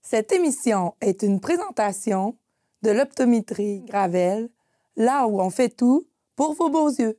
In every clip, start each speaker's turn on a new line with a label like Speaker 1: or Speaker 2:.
Speaker 1: Cette émission est une présentation de l'optométrie Gravel, là où on fait tout pour vos beaux yeux.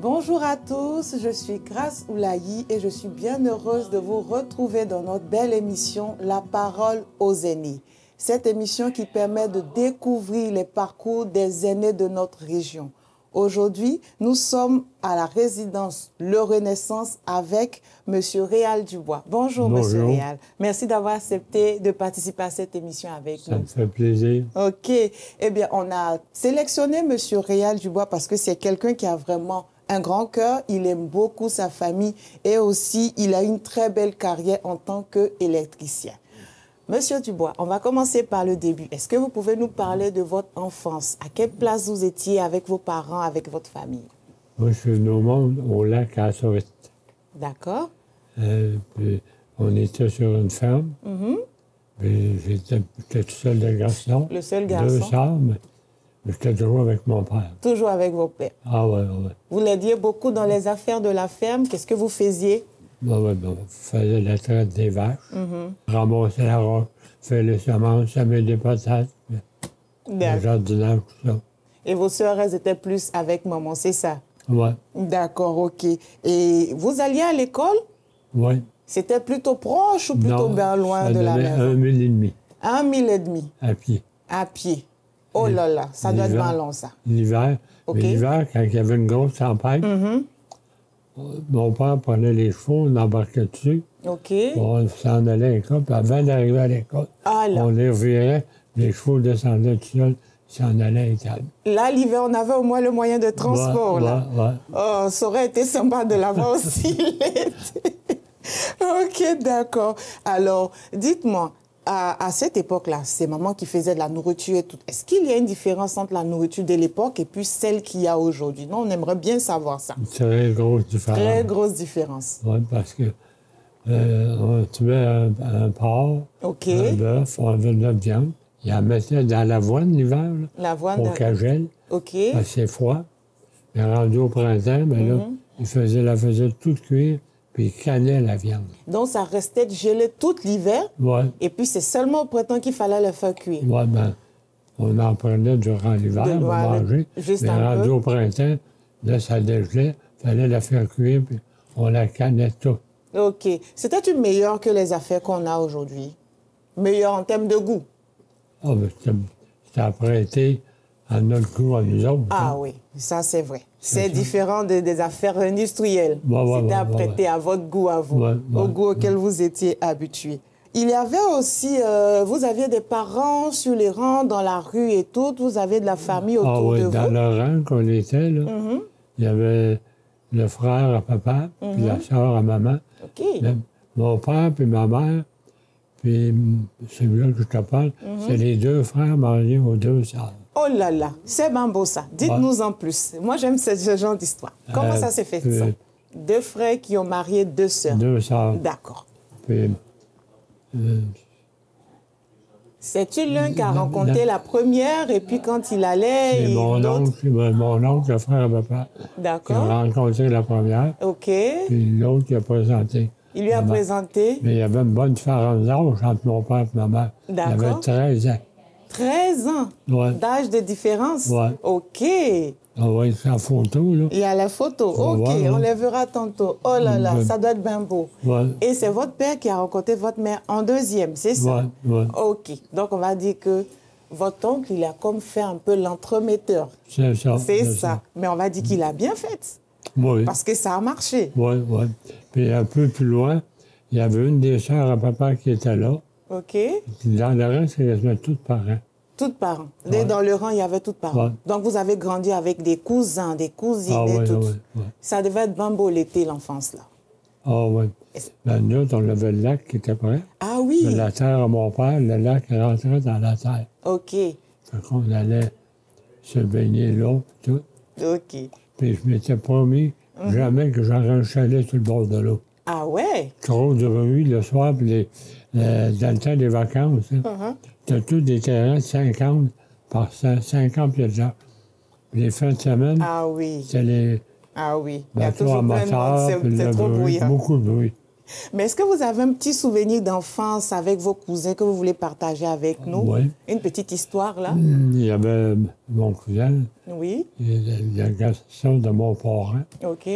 Speaker 1: Bonjour à tous, je suis Grace Oulayi et je suis bien heureuse de vous retrouver dans notre belle émission La Parole aux aînés. Cette émission qui permet de découvrir les parcours des aînés de notre région. Aujourd'hui, nous sommes à la résidence Le Renaissance avec M. Réal Dubois. Bonjour, M. Réal. Merci d'avoir accepté de participer à cette émission avec nous.
Speaker 2: Ça me fait plaisir.
Speaker 1: OK. Eh bien, on a sélectionné M. Réal Dubois parce que c'est quelqu'un qui a vraiment un grand cœur, il aime beaucoup sa famille et aussi il a une très belle carrière en tant qu'électricien. Monsieur Dubois, on va commencer par le début. Est-ce que vous pouvez nous parler de votre enfance? À quelle place vous étiez avec vos parents, avec votre famille?
Speaker 2: Moi, je suis venu au monde au lac à Sauvette.
Speaker 1: D'accord.
Speaker 2: Puis on était sur une ferme. Puis j'étais tout seul de garçon.
Speaker 1: Le seul garçon.
Speaker 2: 2 sœurs, mais j'étais toujours avec mon père.
Speaker 1: Toujours avec vos pères.
Speaker 2: Ah ouais, ouais.
Speaker 1: Vous l'aidiez beaucoup dans les affaires de la ferme. Qu'est-ce que vous faisiez?
Speaker 2: On faisait la traite des vaches, ramasser la roche, faire les semences, semer des patates, le jardinage, tout ça.
Speaker 1: Et vos sœurs, elles étaient plus avec maman, c'est ça?
Speaker 2: Oui.
Speaker 1: D'accord, OK. Et vous alliez à l'école?
Speaker 2: Oui.
Speaker 1: C'était plutôt proche ou plutôt bien loin de la maison?
Speaker 2: 1 mille et demi.
Speaker 1: 1 mille et demi?
Speaker 2: À pied.
Speaker 1: À pied. Oh là là, ça doit être bien long, ça.
Speaker 2: L'hiver.
Speaker 1: OK.
Speaker 2: Mais l'hiver, quand il y avait une grosse tempête, mon père prenait les chevaux, on embarquait dessus.
Speaker 1: OK.
Speaker 2: On s'en allait à l'école, puis avant d'arriver à l'école, on les revirait, les chevaux descendaient tout seuls, s'en allaient à l'école.
Speaker 1: Là, l'hiver, on avait au moins le moyen de transport, là.
Speaker 2: Ouais.
Speaker 1: Oh, ça aurait été sympa de l'avoir aussi l'été. OK, d'accord. Alors, dites-moi, à cette époque-là, c'est maman qui faisait de la nourriture et tout. Est-ce qu'il y a une différence entre la nourriture de l'époque et puis celle qu'il y a aujourd'hui? Non, on aimerait bien savoir ça.
Speaker 2: Une très grosse différence.
Speaker 1: Très grosse différence.
Speaker 2: Oui, parce que on tuait un porc, un bœuf, on avait de la viande. Il en mettait dans l'avoine l'hiver,
Speaker 1: L'avoine
Speaker 2: au cagel.
Speaker 1: OK.
Speaker 2: C'est froid. Mais rendu au printemps, là, il faisait tout cuire. Puis il cannait la viande.
Speaker 1: Donc, ça restait gelé tout l'hiver.
Speaker 2: Oui.
Speaker 1: Et puis, c'est seulement au printemps qu'il fallait le faire cuire.
Speaker 2: Oui, bien, on en prenait durant l'hiver pour manger.
Speaker 1: Juste
Speaker 2: mais
Speaker 1: un
Speaker 2: rendu
Speaker 1: peu.
Speaker 2: au printemps, là, ça dégelait. Il fallait la faire cuire, puis on la cannait tout.
Speaker 1: OK. C'était meilleur que les affaires qu'on a aujourd'hui? Meilleur en termes de goût?
Speaker 2: Ah, mais c'était apprêté à notre goût, à nous autres.
Speaker 1: Ah oui, ça c'est vrai. C'est différent des affaires industrielles.
Speaker 2: Ouais,
Speaker 1: C'était apprêté à votre goût à vous, au goût auquel vous étiez habitué. Il y avait aussi, vous aviez des parents sur les rangs, dans la rue et tout, vous avez de la famille autour de vous?
Speaker 2: Dans le rang qu'on était, là, il y avait le frère à papa, puis la sœur à maman.
Speaker 1: OK.
Speaker 2: Mon père puis ma mère, puis celui-là que je te parle, c'est les 2 frères mariés aux 2 sœurs.
Speaker 1: Oh là là, c'est bien beau ça. Dites-nous en plus. Moi, j'aime ce genre d'histoire. Comment ça s'est fait, ça? 2 frères qui ont marié 2 sœurs.
Speaker 2: 2 sœurs.
Speaker 1: D'accord.
Speaker 2: Puis...
Speaker 1: C'est-tu l'un qui a rencontré la première et puis quand il allait...
Speaker 2: C'est mon oncle, le frère à papa, qui a rencontré la première.
Speaker 1: OK.
Speaker 2: Puis l'autre qui a présenté.
Speaker 1: Il lui a présenté?
Speaker 2: Mais il y avait une bonne différence d'âge entre mon père et ma mère.
Speaker 1: D'accord.
Speaker 2: Il avait 13 ans.
Speaker 1: 13 ans d'âge de différence?
Speaker 2: Oui.
Speaker 1: OK.
Speaker 2: On va être en photo, là.
Speaker 1: Il y a la photo. OK, on les verra tantôt. Oh là là, ça doit être bien beau.
Speaker 2: Ouais.
Speaker 1: Et c'est votre père qui a rencontré votre mère en 2e, c'est ça?
Speaker 2: Oui.
Speaker 1: OK. Donc, on va dire que votre oncle, il a comme fait un peu l'entremetteur.
Speaker 2: C'est ça.
Speaker 1: C'est ça. Mais on va dire qu'il a bien fait.
Speaker 2: Oui.
Speaker 1: Parce que ça a marché.
Speaker 2: Oui. Puis un peu plus loin, il y avait une des sœurs à papa qui était là.
Speaker 1: OK.
Speaker 2: Dans le rang, c'est quasiment toutes parents.
Speaker 1: Toutes parents. Dans le rang, il y avait toutes parents.
Speaker 2: Ouais.
Speaker 1: Donc, vous avez grandi avec des cousins, des cousines et tout.
Speaker 2: Oui.
Speaker 1: Ça devait être bien beau l'été, l'enfance, là.
Speaker 2: Ah oui. Nous, on avait le lac qui était près.
Speaker 1: Ah oui?
Speaker 2: De la terre à mon père, le lac rentrait dans la terre.
Speaker 1: OK.
Speaker 2: Fait qu'on allait se baigner là, tout.
Speaker 1: OK.
Speaker 2: Puis je m'étais promis jamais que j'aurais un chalet sur le bord de l'eau.
Speaker 1: Ah ouais?
Speaker 2: Trop de bruit le soir, puis dans le temps des vacances, c'était tous des terrains de 50 par 50 pieds de large. Les fins de semaine,
Speaker 1: Ah oui.
Speaker 2: c'est les
Speaker 1: Ah oui. Il y a
Speaker 2: bateaux
Speaker 1: toujours
Speaker 2: à
Speaker 1: plein de
Speaker 2: moteur,
Speaker 1: monde.
Speaker 2: puis
Speaker 1: C'est
Speaker 2: le
Speaker 1: trop
Speaker 2: bruit,
Speaker 1: bruyant.
Speaker 2: beaucoup de bruit.
Speaker 1: Mais est-ce que vous avez un petit souvenir d'enfance avec vos cousins que vous voulez partager avec nous?
Speaker 2: Oui.
Speaker 1: Une petite histoire, là?
Speaker 2: Il y avait mon cousin,
Speaker 1: Oui.
Speaker 2: le garçon de mon parent.
Speaker 1: OK.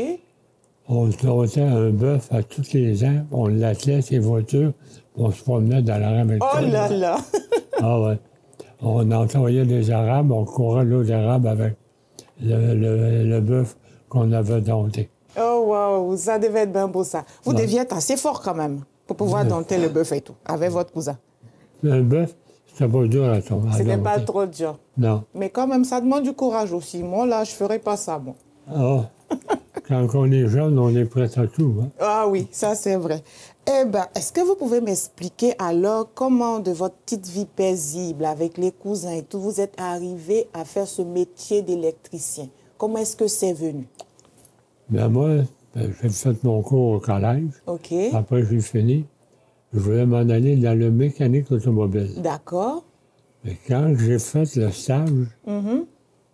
Speaker 2: On montait un bœuf à tous les ans, on l'attelait ses voitures, on se promenait dans la rue avec
Speaker 1: Oh
Speaker 2: lui.
Speaker 1: là là!
Speaker 2: Ah ouais. On envoyait des Arabes, on courait l'eau d'Arabe avec le bœuf qu'on avait dompté.
Speaker 1: Oh wow, ça devait être bien beau ça. Vous
Speaker 2: Ouais.
Speaker 1: deviez être assez fort quand même pour pouvoir dompter le bœuf et tout, avec votre cousin.
Speaker 2: Le bœuf, c'était pas dur à tomber.
Speaker 1: C'était pas trop dur.
Speaker 2: Non.
Speaker 1: Mais quand même, ça demande du courage aussi. Moi, là, je ferais pas ça, moi.
Speaker 2: Ah, quand on est jeune, on est prêt à tout. Hein?
Speaker 1: Ah oui, ça c'est vrai. Eh bien, est-ce que vous pouvez m'expliquer alors comment, de votre petite vie paisible avec les cousins et tout, vous êtes arrivé à faire ce métier d'électricien? Comment est-ce que c'est venu?
Speaker 2: Ben moi, j'ai fait mon cours au collège.
Speaker 1: OK.
Speaker 2: Après, j'ai fini. Je voulais m'en aller dans le mécanique automobile.
Speaker 1: D'accord.
Speaker 2: Mais quand j'ai fait le stage,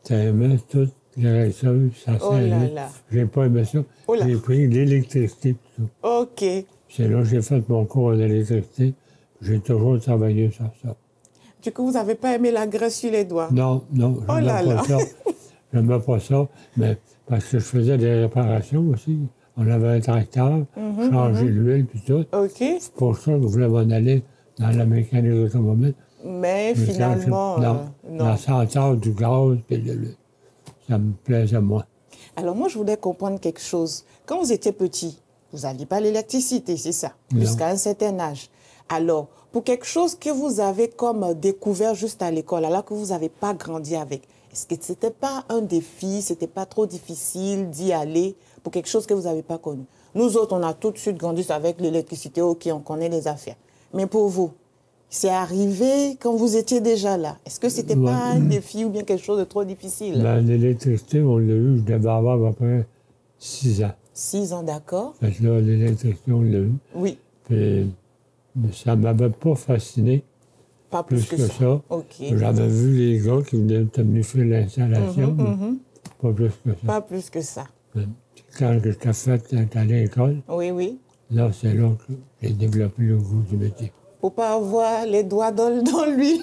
Speaker 2: ça aimait toutes les réussites, ça
Speaker 1: Oh là
Speaker 2: servait.
Speaker 1: là.
Speaker 2: J'ai pas aimé ça.
Speaker 1: Oh là.
Speaker 2: J'ai pris l'électricité. Tout.
Speaker 1: OK.
Speaker 2: C'est là que j'ai fait mon cours en électricité. J'ai toujours travaillé sur ça.
Speaker 1: Du coup, vous n'avez pas aimé la graisse sur les doigts?
Speaker 2: Non,
Speaker 1: Oh là
Speaker 2: j'aimais
Speaker 1: là.
Speaker 2: pas ça. J'aimais pas ça, mais parce que je faisais des réparations aussi. On avait un tracteur, changer l'huile puis tout.
Speaker 1: OK.
Speaker 2: C'est pour ça que je voulais m'en aller dans la mécanique automobile.
Speaker 1: Mais
Speaker 2: Mais quand
Speaker 1: finalement,
Speaker 2: non, la senteur du gaz puis de l'huile. Ça me plaisait moins.
Speaker 1: Alors moi, je voulais comprendre quelque chose. Quand vous étiez petit, vous n'aviez pas l'électricité, c'est ça,
Speaker 2: Non.
Speaker 1: jusqu'à un certain âge. Alors, pour quelque chose que vous avez comme découvert juste à l'école, alors que vous n'avez pas grandi avec, est-ce que ce n'était pas un défi, c'était pas trop difficile d'y aller pour quelque chose que vous n'avez pas connu? Nous autres, on a tout de suite grandi avec l'électricité, OK, on connaît les affaires. Mais pour vous, c'est arrivé quand vous étiez déjà là. Est-ce que c'était pas un défi ou bien quelque chose de trop difficile?
Speaker 2: Ben, l'électricité, on l'a eu, je devais avoir à peu près 6 ans.
Speaker 1: 6 ans, d'accord?
Speaker 2: Fait que là, l'électricité, on l'a eu.
Speaker 1: Oui,
Speaker 2: Puis, mais ça ne m'avait pas fasciné
Speaker 1: pas plus
Speaker 2: plus
Speaker 1: que
Speaker 2: que ça.
Speaker 1: OK.
Speaker 2: J'avais vu les gars qui venaient me faire l'installation, mais pas plus que ça.
Speaker 1: Pas plus que ça.
Speaker 2: Quand j'étais fait à l'école,
Speaker 1: Oui, oui.
Speaker 2: là, c'est là que j'ai développé le goût du métier.
Speaker 1: Pour pas avoir les doigts dans l'huile,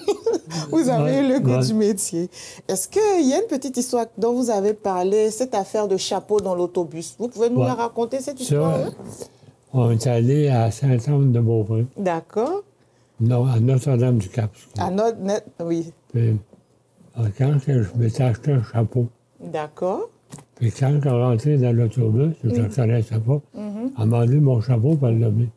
Speaker 1: vous avez eu le goût du métier. Est-ce qu'il y a une petite histoire dont vous avez parlé, cette affaire de chapeau dans l'autobus? Vous pouvez nous la raconter, cette histoire?
Speaker 2: Ça, on est allé à Sainte-Anne-de-Beaupré.
Speaker 1: D'accord.
Speaker 2: Non, à Notre-Dame-du-Cap.
Speaker 1: À notre net, oui.
Speaker 2: Puis, quand je m'étais acheté un chapeau,
Speaker 1: D'accord.
Speaker 2: puis quand je rentrais dans l'autobus, je ne connaissais pas, elle m'a donné mon chapeau, puis elle l'a mis.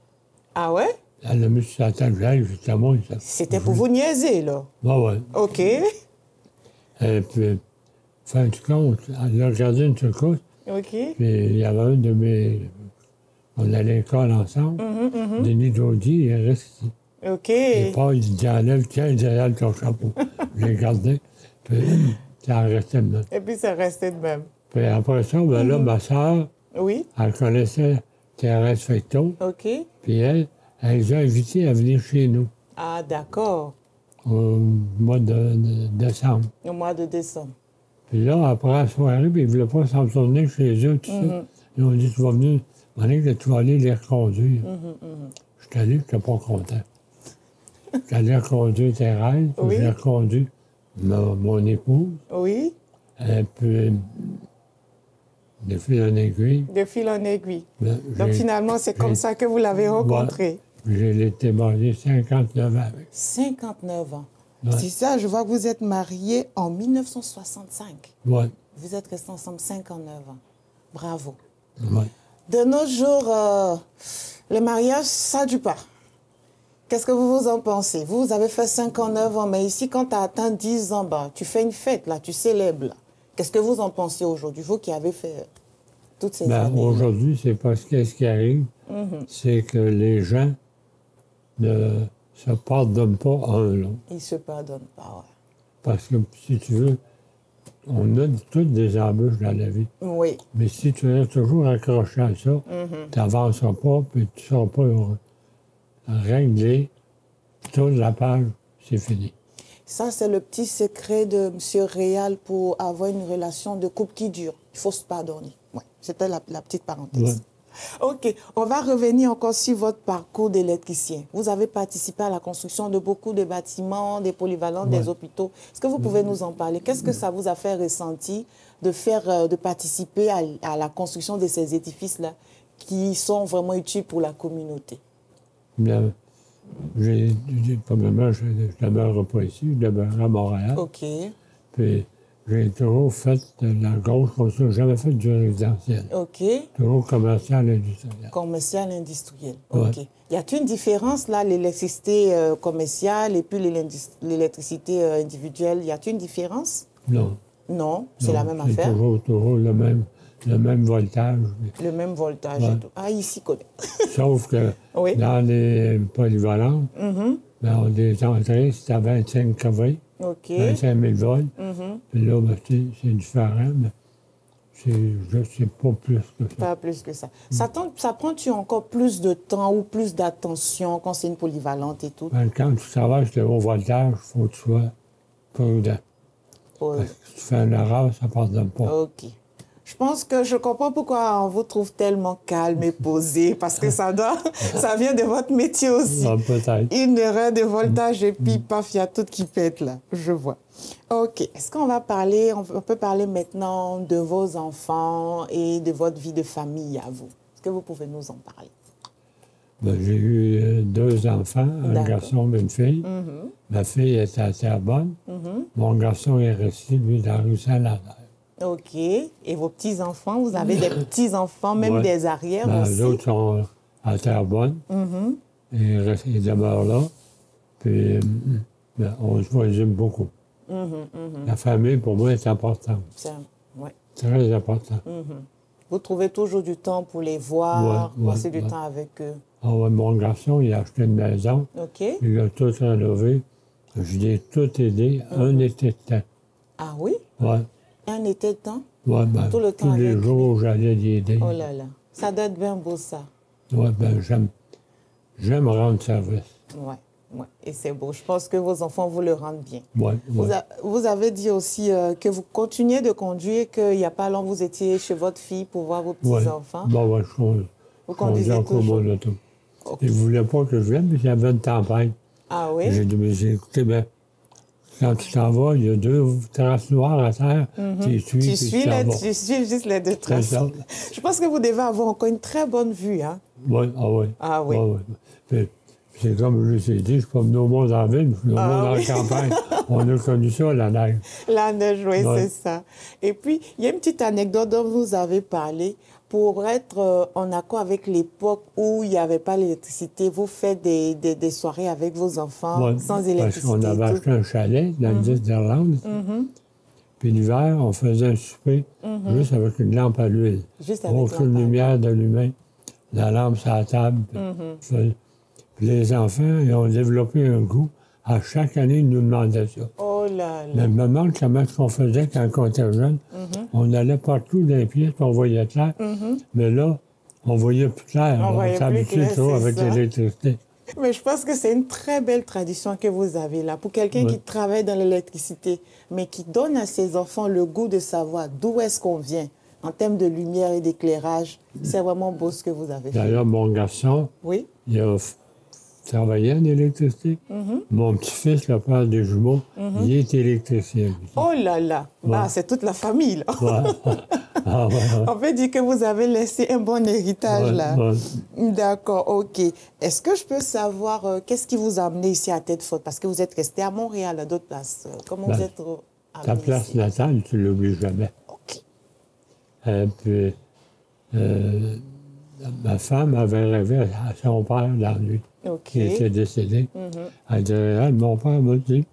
Speaker 1: Ah ouais?
Speaker 2: Elle l'a mis sur sa table, justement.
Speaker 1: C'était pour vous niaiser, là.
Speaker 2: Ouais.
Speaker 1: OK.
Speaker 2: Et puis, fin de compte, elle a regardé une secousse,
Speaker 1: OK.
Speaker 2: puis il y avait un de mes... On allait à l'école ensemble, Denis Daudy, il est resté.
Speaker 1: OK.
Speaker 2: Et pas, il dit, enlève, tiens, derrière ton chapeau. Je l'ai gardé, puis ça en restait de même.
Speaker 1: Et puis, c'est resté de même.
Speaker 2: Puis après ça, ben là, ma soeur,
Speaker 1: Oui.
Speaker 2: elle connaissait Thérèse Fecteau,
Speaker 1: OK.
Speaker 2: puis elle les a invités à venir chez nous
Speaker 1: Ah, d'accord.
Speaker 2: au mois de décembre.
Speaker 1: Au mois de décembre.
Speaker 2: Puis là, après la soirée, puis ils ne voulaient pas s'en retourner chez eux, tout ça. Ils ont dit, tu vas venir, on dit que tu vas aller les reconduire. Je suis allé, je n'étais pas content. Je suis allé reconduire Thérèse, puis
Speaker 1: Oui.
Speaker 2: j'ai reconduit mon épouse,
Speaker 1: Oui.
Speaker 2: et puis de fil en aiguille.
Speaker 1: De fil en aiguille.
Speaker 2: ben,
Speaker 1: Donc,
Speaker 2: j'ai-
Speaker 1: finalement, c'est comme ça que vous l'avez rencontré.
Speaker 2: J'ai été marié 59 ans avec.
Speaker 1: 59 ans.
Speaker 2: Ouais.
Speaker 1: C'est ça, je vois que vous êtes marié en 1965.
Speaker 2: Oui,
Speaker 1: Vous êtes restés ensemble 59 ans. Bravo.
Speaker 2: oui.
Speaker 1: De nos jours, le mariage, ça dure pas. Qu'est-ce que vous en pensez? Vous avez fait 59 ans, mais ici, quand tu as atteint 10 ans, bah, tu fais une fête, là, tu célèbres. Là. Qu'est-ce que vous en pensez aujourd'hui, vous qui avez fait toutes ces
Speaker 2: Ben,
Speaker 1: années?
Speaker 2: aujourd'hui, c'est parce que ce qui arrive, c'est que les gens ne se pardonnent pas un l'autre.
Speaker 1: Ils ne se pardonnent pas,
Speaker 2: Parce que, si tu veux, on a toutes des embûches dans la vie.
Speaker 1: ouais. Oui.
Speaker 2: Mais si tu restes toujours accroché à ça, tu n'avanceras pas, puis tu ne seras pas heureux. Régler, tourne la page, c'est fini.
Speaker 1: Ça, c'est le petit secret de M. Réal pour avoir une relation de couple qui dure. Il faut se pardonner. Ouais, c'était la petite parenthèse.
Speaker 2: Ouais.
Speaker 1: OK. On va revenir encore sur votre parcours d'électricien. Vous avez participé à la construction de beaucoup de bâtiments, des polyvalents, des hôpitaux. Est-ce que vous pouvez nous en parler? Qu'est-ce que ça vous a fait ressentir de participer à la construction de ces édifices-là qui sont vraiment utiles pour la communauté?
Speaker 2: Bien, premièrement, je ne demeurerai pas ici, je demeurerai à Montréal.
Speaker 1: OK.
Speaker 2: Puis, j'ai toujours fait de la grosse construction, jamais fait du résidentiel.
Speaker 1: OK.
Speaker 2: Toujours commercial industriel.
Speaker 1: Commercial industriel.
Speaker 2: Ouais.
Speaker 1: OK. Y a-t-il une différence, là, l'électricité commerciale et puis l'électricité individuelle? Y a-t-il une différence?
Speaker 2: Non.
Speaker 1: Non, c'est
Speaker 2: Non,
Speaker 1: la même affaire.
Speaker 2: Toujours le même voltage.
Speaker 1: Le même voltage et tout. Ah, ici, connaît.
Speaker 2: Sauf que
Speaker 1: Oui.
Speaker 2: dans les polyvalents, ben, on a des entrées, c'est à 25 kV,
Speaker 1: OK.
Speaker 2: 25 000 volts. Puis là, ben, c'est différent, mais c'est pas plus que ça.
Speaker 1: Pas plus que ça. Ça prend-tu encore plus de temps ou plus d'attention quand c'est une polyvalente et tout?
Speaker 2: Ben, quand tu travailles sur le haut voltage, il faut que tu sois prudent.
Speaker 1: Oh,
Speaker 2: Parce que si tu fais une erreur, ça ne pardonne pas.
Speaker 1: OK. Je pense que je comprends pourquoi on vous trouve tellement calme et posé, parce que ça vient de votre métier aussi.
Speaker 2: Ah, peut-être.
Speaker 1: Une erreur de voltage et puis paf, il y a tout qui pète là. Je vois. OK. Est-ce qu'on va parler, on peut parler maintenant de vos enfants et de votre vie de famille à vous? Est-ce que vous pouvez nous en parler?
Speaker 2: Ben, j'ai eu 2 enfants, un
Speaker 1: D'accord.
Speaker 2: garçon et une fille. Ma fille est à Terrebonne. Mon garçon est resté, lui, dans la rue Saint-Lazare.
Speaker 1: OK. Et vos petits-enfants, vous avez des petits-enfants, même
Speaker 2: Ouais.
Speaker 1: des arrières
Speaker 2: Ben,
Speaker 1: aussi?
Speaker 2: les autres sont à Terrebonne. Ils demeurent là. Puis, ben, on se voisine beaucoup. La famille, pour moi, est importante.
Speaker 1: Ouais.
Speaker 2: Très importante.
Speaker 1: Vous trouvez toujours du temps pour les voir,
Speaker 2: Ouais,
Speaker 1: passer du
Speaker 2: ouais.
Speaker 1: temps avec eux?
Speaker 2: Ah ouais, mon garçon, il a acheté une maison.
Speaker 1: OK.
Speaker 2: Il a tout rénové. Je l'ai tout aidé un été de temps.
Speaker 1: Ah oui?
Speaker 2: Ouais.
Speaker 1: Un été de temps?
Speaker 2: Ouais, ben,
Speaker 1: Tout le temps
Speaker 2: tous les
Speaker 1: avec
Speaker 2: jours, j'allais l'aider.
Speaker 1: Oh là là. Ça doit être bien beau, ça.
Speaker 2: Ouais, ben, j'aime rendre service.
Speaker 1: Ouais. Et c'est beau. Je pense que vos enfants vous le rendent bien.
Speaker 2: Ouais, ouais.
Speaker 1: Vous avez dit aussi que vous continuez de conduire, qu'il n'y a pas longtemps, vous étiez chez votre fille pour voir vos petits-enfants.
Speaker 2: Bon, ouais,
Speaker 1: Vous conduisez
Speaker 2: encore
Speaker 1: toujours?
Speaker 2: mon auto.
Speaker 1: OK.
Speaker 2: Ils ne voulaient pas que je vienne, mais il y avait une tempête.
Speaker 1: Ah oui?
Speaker 2: J'ai dit, mais j'ai écouté, ben, quand tu t'en vas, il y a 2 traces noires à terre. Tu suis,
Speaker 1: Tu
Speaker 2: puis
Speaker 1: suis,
Speaker 2: tu t'en vas.
Speaker 1: tu suis juste les 2
Speaker 2: C'est
Speaker 1: traces.
Speaker 2: ça.
Speaker 1: Je pense que vous devez avoir encore une très bonne vue, hein?
Speaker 2: Oui, ah oui.
Speaker 1: Ah oui.
Speaker 2: Puis, c'est comme je vous ai dit, je ne suis pas venu au monde en ville, je suis venu au monde
Speaker 1: oui.
Speaker 2: en campagne. On a connu ça, la neige.
Speaker 1: La neige, oui,
Speaker 2: Ouais.
Speaker 1: c'est ça. Et puis, il y a une petite anecdote dont vous avez parlé. Pour être en accord avec l'époque où il n'y avait pas l'électricité, vous faites des soirées avec vos enfants
Speaker 2: Ouais,
Speaker 1: sans
Speaker 2: parce
Speaker 1: électricité.
Speaker 2: qu'on avait
Speaker 1: et tout.
Speaker 2: acheté un chalet dans le 10 d'Irlande. Puis l'hiver, on faisait un souper juste avec une lampe à l'huile.
Speaker 1: Juste avec
Speaker 2: Aucune
Speaker 1: lampe à l'huile.
Speaker 2: lumière d'allumée. La lampe sur la table. Puis les enfants, ils ont développé un goût. À chaque année, ils nous demandaient ça.
Speaker 1: Oh là
Speaker 2: Mais
Speaker 1: là.
Speaker 2: je me demande comment on faisait quand on était jeune. On allait partout dans les pièces, on voyait clair. Mais là, on voyait plus clair.
Speaker 1: On voyait plus
Speaker 2: s'habitue
Speaker 1: clair,
Speaker 2: trop
Speaker 1: c'est
Speaker 2: avec
Speaker 1: ça.
Speaker 2: l'électricité.
Speaker 1: Mais je pense que c'est une très belle tradition que vous avez là. Pour quelqu'un
Speaker 2: Ouais.
Speaker 1: qui travaille dans l'électricité, mais qui donne à ses enfants le goût de savoir d'où est-ce qu'on vient en termes de lumière et d'éclairage, c'est vraiment beau ce que vous avez fait.
Speaker 2: D'ailleurs, mon garçon,
Speaker 1: Oui?
Speaker 2: il a travaillé en électricité. Mon petit-fils, le père des jumeaux, il est électricien. lui.
Speaker 1: Oh là là. Ah, c'est toute la famille là.
Speaker 2: Ouais. Ah, ouais, ouais.
Speaker 1: On peut dire que vous avez laissé un bon héritage
Speaker 2: Ouais,
Speaker 1: là.
Speaker 2: ouais.
Speaker 1: D'accord, OK. Est-ce que je peux savoir qu'est-ce qui vous a amené ici à Tête-Faute? Parce que vous êtes resté à Montréal, à d'autres places. Comment
Speaker 2: Ben,
Speaker 1: vous êtes
Speaker 2: Ta
Speaker 1: amené
Speaker 2: place
Speaker 1: ici?
Speaker 2: natale, tu ne l'oublies jamais.
Speaker 1: OK.
Speaker 2: Puis, ma femme avait rêvé à son père dans lui,
Speaker 1: OK.
Speaker 2: qui était décédé. Elle disait, ah, mon père m'a dit,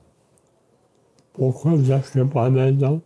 Speaker 2: pourquoi vous achetez pas la maison?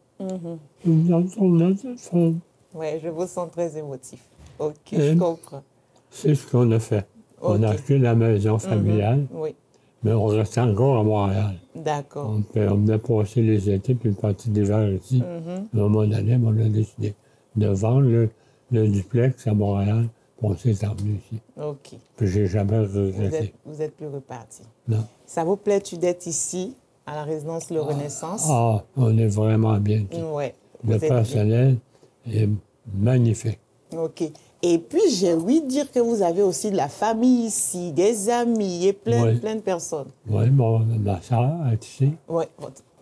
Speaker 2: Vous en tournez à Tête-Faute.
Speaker 1: Oui, je vous sens très émotif. OK,
Speaker 2: Et-
Speaker 1: je comprends.
Speaker 2: C'est ce qu'on a fait. On a
Speaker 1: OK.
Speaker 2: acheté la maison familiale,
Speaker 1: Oui,
Speaker 2: mais on restait encore à Montréal.
Speaker 1: d'accord.
Speaker 2: On venait passer les étés puis une partie d'hiver ici. À un moment donné, on a décidé de vendre le duplex à Montréal, puis on s'est emmené ici.
Speaker 1: OK.
Speaker 2: Puis j'ai jamais regretté.
Speaker 1: Vous êtes plus reparti.
Speaker 2: Non.
Speaker 1: Ça vous plaît-tu d'être ici, à la résidence Le Renaissance.
Speaker 2: Ah, on est vraiment bien.
Speaker 1: Ouais,
Speaker 2: Le personnel est magnifique.
Speaker 1: OK. Et puis, j'ai ouï dire que vous avez aussi de la famille ici, des amis et plein de personnes.
Speaker 2: Oui, ma soeur est ici.
Speaker 1: Oui.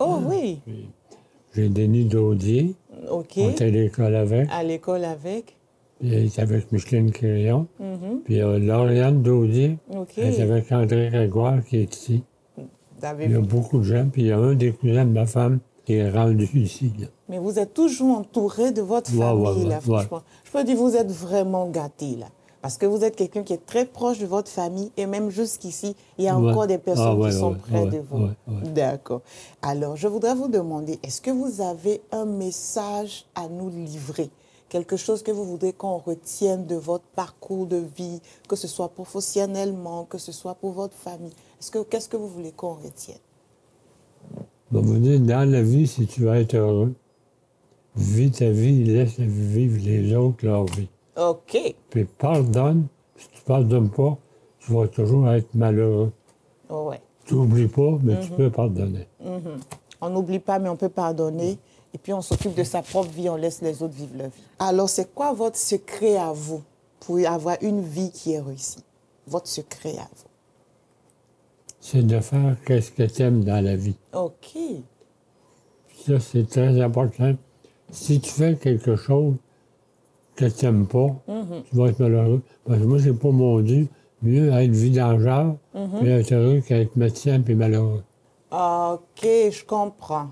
Speaker 1: Oh, oui.
Speaker 2: Puis, j'ai Denis Daudier.
Speaker 1: OK.
Speaker 2: On était à l'école avec.
Speaker 1: À l'école avec.
Speaker 2: Puis, elle est avec Micheline Quirion. Puis, Lauriane Daudier.
Speaker 1: OK.
Speaker 2: Elle est avec André Grégoire qui est ici. Il y a beaucoup de gens. Puis, il y a un des cousins de ma femme qui est rendu ici. Là.
Speaker 1: Mais vous êtes toujours entouré de votre famille, là, franchement. Je peux dire que vous êtes vraiment gâtés, là. Parce que vous êtes quelqu'un qui est très proche de votre famille et même jusqu'ici, il y a encore des personnes qui sont près de vous. D'accord. Alors, je voudrais vous demander, est-ce que vous avez un message à nous livrer? Quelque chose que vous voudrez qu'on retienne de votre parcours de vie, que ce soit professionnellement, que ce soit pour votre famille? Qu'est-ce que vous voulez qu'on retienne?
Speaker 2: Bon, vous dites, dans la vie, si tu veux être heureux, vis ta vie, laisse vivre les autres leur vie.
Speaker 1: OK.
Speaker 2: Puis pardonne. Si tu ne pardonnes pas, tu vas toujours être malheureux.
Speaker 1: Ouais.
Speaker 2: Tu n'oublies pas, mais tu peux pardonner.
Speaker 1: On n'oublie pas, mais on peut pardonner. Et puis, on s'occupe de sa propre vie, on laisse les autres vivre leur vie. Alors, c'est quoi votre secret à vous pour avoir une vie qui est réussie? Votre secret à vous?
Speaker 2: C'est de faire ce que tu aimes dans la vie.
Speaker 1: OK.
Speaker 2: Ça, c'est très important. Si tu fais quelque chose que tu n'aimes pas, tu vas être malheureux. Parce que moi, j'ai pas mon Dieu, mieux être vidangeur, puis être heureux qu'être médecin puis malheureux.
Speaker 1: OK, je comprends.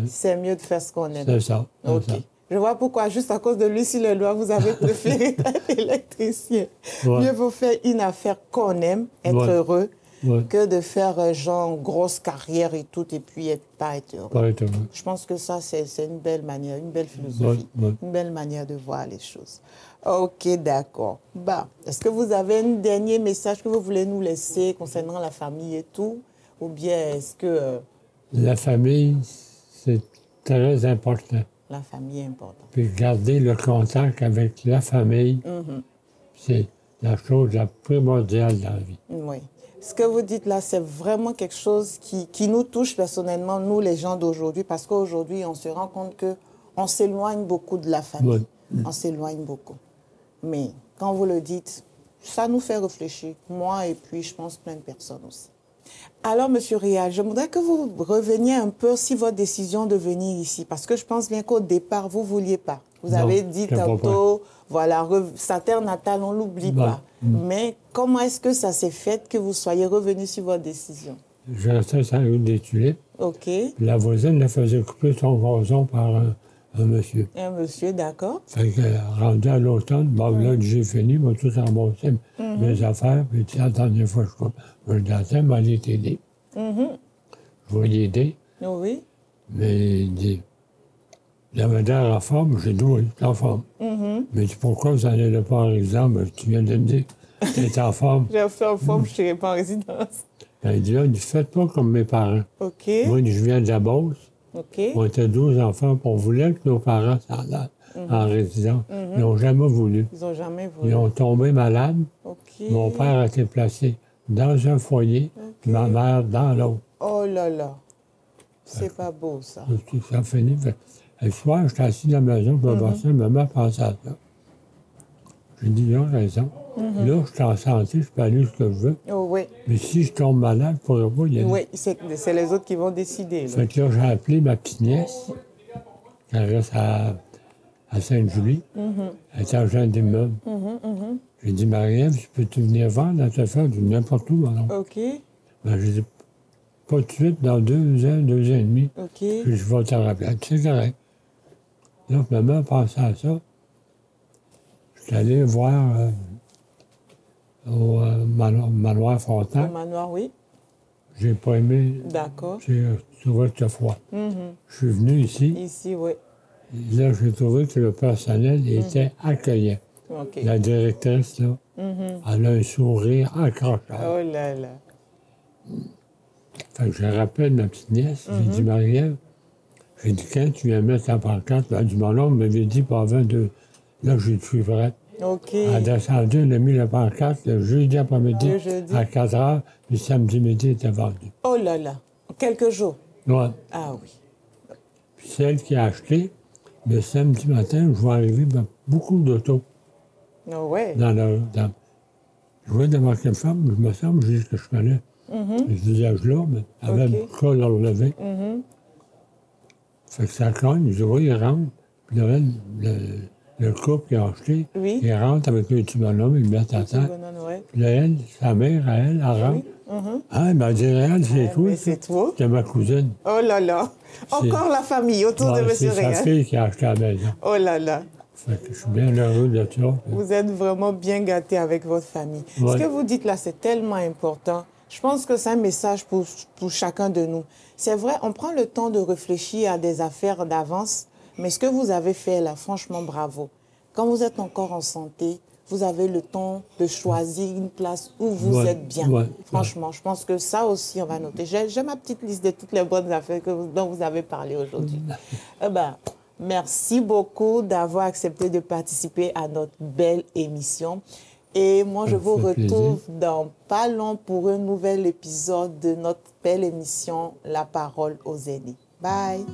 Speaker 1: C'est mieux de faire ce qu'on aime.
Speaker 2: C'est ça.
Speaker 1: OK. Ça. Je vois pourquoi, juste à cause de Lucie Leloir, vous avez préféré être électricien. Mieux vaut faire une affaire qu'on aime, être heureux, que de faire genre grosse carrière et tout, et puis pas être heureux.
Speaker 2: Pas être heureux.
Speaker 1: Je pense que ça, c'est une belle manière, une belle philosophie, une belle manière de voir les choses. OK, d'accord. Bah, est-ce que vous avez un dernier message que vous voulez nous laisser concernant la famille et tout? Ou bien est-ce que...
Speaker 2: La famille, c'est très important.
Speaker 1: La famille est importante.
Speaker 2: Puis garder le contact avec la famille, c'est la chose la primordiale dans la vie.
Speaker 1: Oui. Ce que vous dites là, c'est vraiment quelque chose qui nous touche personnellement, nous les gens d'aujourd'hui, parce qu'aujourd'hui, on se rend compte qu'on s'éloigne beaucoup de la famille. On s'éloigne beaucoup. Mais quand vous le dites, ça nous fait réfléchir, moi et puis je pense plein de personnes aussi. Alors, M. Rial, je voudrais que vous reveniez un peu sur votre décision de venir ici, parce que je pense bien qu'au départ, vous ne vouliez pas. Vous avez dit tantôt, voilà, sa terre natale, on ne l'oublie pas. Mais comment est-ce que ça s'est fait que vous soyez revenu sur votre décision?
Speaker 2: Je restais sur la rue des Tulipes.
Speaker 1: OK.
Speaker 2: La voisine la faisait couper son gazon par un monsieur.
Speaker 1: Un monsieur, d'accord.
Speaker 2: Fait que, rendu à l'automne, bon, là, j'ai fini, moi, tout remboursé mes affaires, puis la dernière fois, je coupe. Je disais, mais allez t'aider. Je vais l'aider.
Speaker 1: Oui.
Speaker 2: Mais il dit, j'avais l'air en forme, j'ai dit, oui, en forme. Mais dit, pourquoi vous allez le pas en résidence? Ben, tu viens de me dire, tu es en forme.
Speaker 1: J'ai fait en forme, je ne serai pas en résidence.
Speaker 2: Ben, il dit, là, faites pas comme mes parents.
Speaker 1: OK.
Speaker 2: Moi, je viens de la Beauce.
Speaker 1: OK.
Speaker 2: On était 12 enfants, puis on voulait que nos parents s'en aillent en résidence. Ils n'ont jamais voulu.
Speaker 1: Ils n'ont jamais voulu.
Speaker 2: Ils ont tombé malades.
Speaker 1: OK.
Speaker 2: Mon père a été placé dans un foyer, puis ma mère dans l'autre.
Speaker 1: Oh là là. C'est pas beau, ça.
Speaker 2: Ça a fini. Le soir, j'étais assis dans la maison, je me passais, ma mère pensait à ça. J'ai dit, ils ont raison. Là, je suis en santé, je peux aller ce que je veux.
Speaker 1: Oh, oui.
Speaker 2: Mais si je tombe malade, je ne pourrais pas y aller.
Speaker 1: Oui, c'est les autres qui vont décider. Là.
Speaker 2: Fait que là, j'ai appelé ma petite nièce, qui reste à Sainte-Julie. Elle était agent d'immeuble. J'ai dit, Marie-Ève, peux-tu venir vendre à te faire du n'importe où? Alors.
Speaker 1: OK.
Speaker 2: Ben, j'ai dit, pas tout de suite, dans 2 ans, 2 ans et demi.
Speaker 1: OK.
Speaker 2: Puis je vais te rappeler. C'est correct. Là, ma mère pensait à ça. Je suis allé voir au manoir Frontenac.
Speaker 1: Au manoir, oui.
Speaker 2: J'ai pas aimé.
Speaker 1: D'accord.
Speaker 2: J'ai trouvé que c'était froid. Je suis venu ici.
Speaker 1: Ici, oui.
Speaker 2: Là, j'ai trouvé que le personnel était accueillant.
Speaker 1: OK.
Speaker 2: La directrice, là, elle a un sourire accrocheur.
Speaker 1: Oh là là.
Speaker 2: Fait que je rappelle ma petite nièce, j'ai dit, Marie-Ève, j'ai dit, quand tu viens mettre ta pancarte, elle a dit, mon oncle m'avait dit pas avant de... Là, je suis prête.
Speaker 1: OK.
Speaker 2: Elle a descendu, elle a mis la pancarte le jeudi après-midi à 4 heures, puis samedi midi, elle était vendue.
Speaker 1: Oh là là. Quelques jours.
Speaker 2: Ouais.
Speaker 1: Ah oui.
Speaker 2: Puis celle qui a acheté, le samedi matin, je vois arriver beaucoup d'autos.
Speaker 1: Ah ouais.
Speaker 2: Je vois devant quelle femme, je me semble, je dis que je connais. Ce visage-là, mais avait
Speaker 1: OK.
Speaker 2: beaucoup de col relevé. Fait que ça cogne, je vois, il rentre. Puis là, le couple qui a acheté,
Speaker 1: Oui.
Speaker 2: il rentre avec le petit bonhomme, il le met à terre.
Speaker 1: Bonne, ouais.
Speaker 2: Puis là, elle, sa mère, elle rentre. Ah, elle m'a dit, Réal, c'est toi.
Speaker 1: Mais c'est toi.
Speaker 2: C'est ma cousine.
Speaker 1: Oh là là. Encore la famille autour de M.
Speaker 2: C'est sa
Speaker 1: Réal.
Speaker 2: fille qui a acheté la maison.
Speaker 1: Oh là là.
Speaker 2: Fait que je suis bien heureux de ça.
Speaker 1: Vous êtes vraiment bien gâtés avec votre famille.
Speaker 2: Ouais.
Speaker 1: Ce que vous dites là, c'est tellement important. Je pense que c'est un message pour chacun de nous. C'est vrai, on prend le temps de réfléchir à des affaires d'avance, mais ce que vous avez fait là, franchement, bravo. Quand vous êtes encore en santé, vous avez le temps de choisir une place où vous êtes bien. Franchement, je pense que ça aussi, on va noter. J'ai ma petite liste de toutes les bonnes affaires dont vous avez parlé aujourd'hui. Merci beaucoup d'avoir accepté de participer à notre belle émission. Et moi, je vous retrouve dans pas long pour un nouvel épisode de notre belle émission La Parole aux aînés. Bye!